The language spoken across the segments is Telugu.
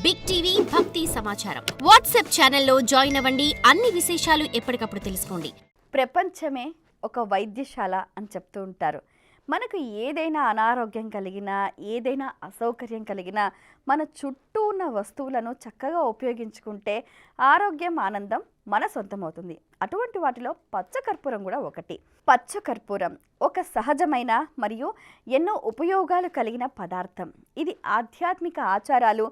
బిగ్ టీవీ భక్తి సమాచారం వాట్సాప్ ఛానల్లో జాయిన్ అవ్వండి. అన్ని విశేషాలు ఎప్పటికప్పుడు తెలుసుకోండి. ప్రపంచమే ఒక వైద్యశాల అని చెప్తూ ఉంటారు. మనకు ఏదైనా అనారోగ్యం కలిగినా, ఏదైనా అసౌకర్యం కలిగినా మన చుట్టూ ఉన్న వస్తువులను చక్కగా ఉపయోగించుకుంటే ఆరోగ్యం, ఆనందం మన సొంతమవుతుంది. అటువంటి వాటిలో పచ్చకర్పూరం కూడా ఒకటి. పచ్చకర్పూరం ఒక సహజమైన మరియు ఎన్నో ఉపయోగాలు కలిగిన పదార్థం. ఇది ఆధ్యాత్మిక ఆచారాలు,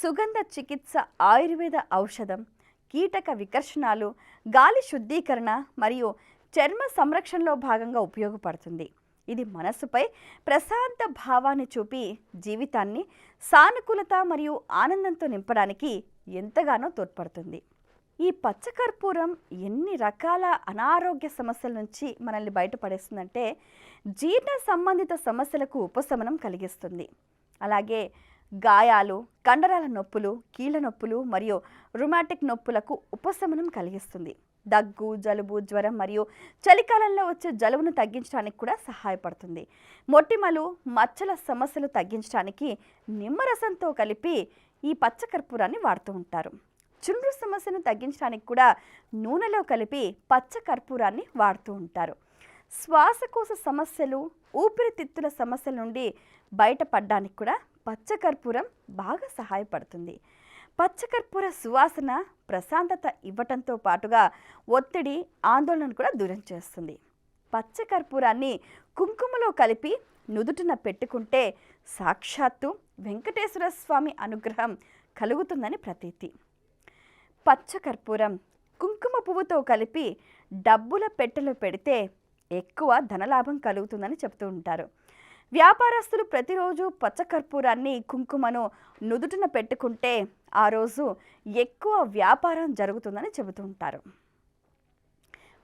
సుగంధ చికిత్స, ఆయుర్వేద ఔషధం, కీటక వికర్షణాలు, గాలి శుద్ధీకరణ మరియు చర్మ సంరక్షణలో భాగంగా ఉపయోగపడుతుంది. ఇది మనస్సుపై ప్రశాంత భావాన్ని చూపి జీవితాన్ని సానుకూలత మరియు ఆనందంతో నింపడానికి ఎంతగానో తోడ్పడుతుంది. ఈ పచ్చకర్పూరం ఎన్ని రకాల అనారోగ్య సమస్యల నుంచి మనల్ని బయటపడేస్తుందంటే జీర్ణ సంబంధిత సమస్యలకు ఉపశమనం కలిగిస్తుంది. అలాగే గాయాలు, కండరాల నొప్పులు, కీళ్ళ నొప్పులు మరియు రుమాటిక్ నొప్పులకు ఉపశమనం కలిగిస్తుంది. దగ్గు, జలుబు, జ్వరం మరియు చలికాలంలో వచ్చే జలుబును తగ్గించడానికి కూడా సహాయపడుతుంది. మొటిమలు, మచ్చల సమస్యలు తగ్గించడానికి నిమ్మరసంతో కలిపి ఈ పచ్చకర్పూరాన్ని వాడుతూ ఉంటారు. చుండ్రు సమస్యను తగ్గించడానికి కూడా నూనెలో కలిపి పచ్చకర్పూరాన్ని వాడుతూ ఉంటారు. శ్వాసకోశ సమస్యలు, ఊపిరితిత్తుల సమస్యల నుండి బయటపడడానికి కూడా పచ్చకర్పూరం బాగా సహాయపడుతుంది. పచ్చకర్పూర సువాసన ప్రశాంతత ఇవ్వటంతో పాటుగా ఒత్తిడి, ఆందోళనను కూడా దూరం చేస్తుంది. పచ్చకర్పూరాన్ని కుంకుమలో కలిపి నుదుటిన పెట్టుకుంటే సాక్షాత్తు వెంకటేశ్వర స్వామి అనుగ్రహం కలుగుతుందని ప్రతీతి. పచ్చకర్పూరం కుంకుమ పువ్వుతో కలిపి డబ్బుల పెట్టెలో పెడితే ఎక్కువ ధనలాభం కలుగుతుందని చెప్తూ ఉంటారు. వ్యాపారస్తులు ప్రతిరోజు పచ్చకర్పూరాన్ని, కుంకుమను నుదుటిన పెట్టుకుంటే ఆ రోజు ఎక్కువ వ్యాపారం జరుగుతుందని చెబుతూ ఉంటారు.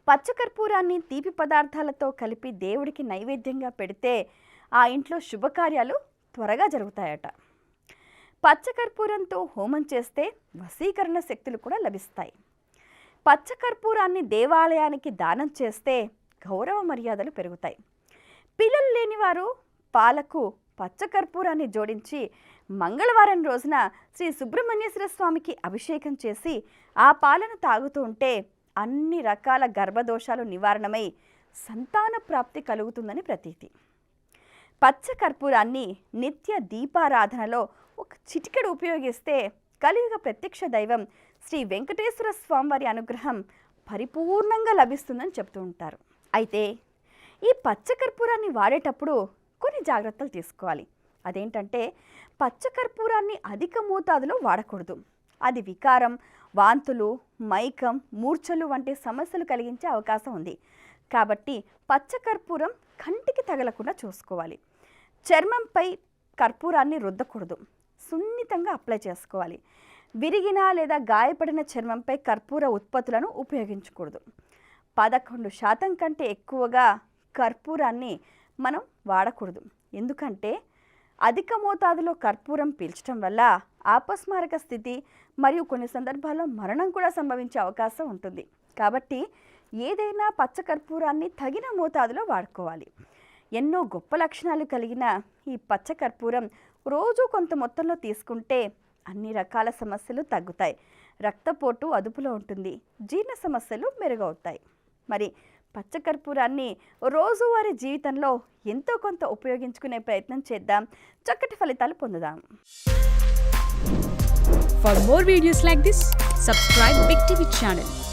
పచ్చకర్పూరాన్ని తీపి పదార్థాలతో కలిపి దేవుడికి నైవేద్యంగా పెడితే ఆ ఇంట్లో శుభకార్యాలు త్వరగా జరుగుతాయట. పచ్చకర్పూరంతో హోమం చేస్తే వశీకరణ శక్తులు కూడా లభిస్తాయి. పచ్చకర్పూరాన్ని దేవాలయానికి దానం చేస్తే గౌరవ మర్యాదలు పెరుగుతాయి. పిల్లలు లేనివారు పాలకు పచ్చకర్పూరాన్ని జోడించి మంగళవారం రోజున శ్రీ సుబ్రహ్మణ్యేశ్వర స్వామికి అభిషేకం చేసి ఆ పాలను తాగుతూ ఉంటే అన్ని రకాల గర్భదోషాలు నివారణమై సంతాన ప్రాప్తి కలుగుతుందని ప్రతీతి. పచ్చకర్పూరాన్ని నిత్య దీపారాధనలో ఒక చిటికెడు ఉపయోగిస్తే కలియుగ ప్రత్యక్ష దైవం శ్రీ వెంకటేశ్వర స్వామివారి అనుగ్రహం పరిపూర్ణంగా లభిస్తుందని చెప్తూ ఉంటారు. అయితే ఈ పచ్చకర్పూరాన్ని వాడేటప్పుడు కొన్ని జాగ్రత్తలు తీసుకోవాలి. అదేంటంటే పచ్చకర్పూరాన్ని అధిక మోతాదులో వాడకూడదు. అది వికారం, వాంతులు, మైకం, మూర్ఛలు వంటి సమస్యలు కలిగించే అవకాశం ఉంది. కాబట్టి పచ్చకర్పూరం కంటికి తగలకుండా చూసుకోవాలి. చర్మంపై కర్పూరాన్ని రుద్దకూడదు. సున్నితంగా అప్లై చేసుకోవాలి. విరిగిన లేదా గాయపడిన చర్మంపై కర్పూర ఉత్పత్తులను ఉపయోగించకూడదు. 11% కంటే ఎక్కువగా కర్పూరాన్ని మనం వాడకూడదు. ఎందుకంటే అధిక మోతాదులో కర్పూరం పీల్చడం వల్ల అపస్మారక స్థితి మరియు కొన్ని సందర్భాల్లో మరణం కూడా సంభవించే అవకాశం ఉంటుంది. కాబట్టి ఏదైనా పచ్చకర్పూరాన్ని తగిన మోతాదులో వాడుకోవాలి. ఎన్నో గొప్ప లక్షణాలు కలిగిన ఈ పచ్చకర్పూరం రోజు కొంత మొత్తంలో తీసుకుంటే అన్ని రకాల సమస్యలు తగ్గుతాయి. రక్తపోటు అదుపులో ఉంటుంది. జీర్ణ సమస్యలు మెరుగవుతాయి. మరి పచ్చకర్పూరాన్ని రోజువారీ జీవితంలో ఎంతో కొంత ఉపయోగించుకునే ప్రయత్నం చేద్దాం. చక్కటి ఫలితాలు పొందుదాం. For more videos like this, subscribe Big TV channel.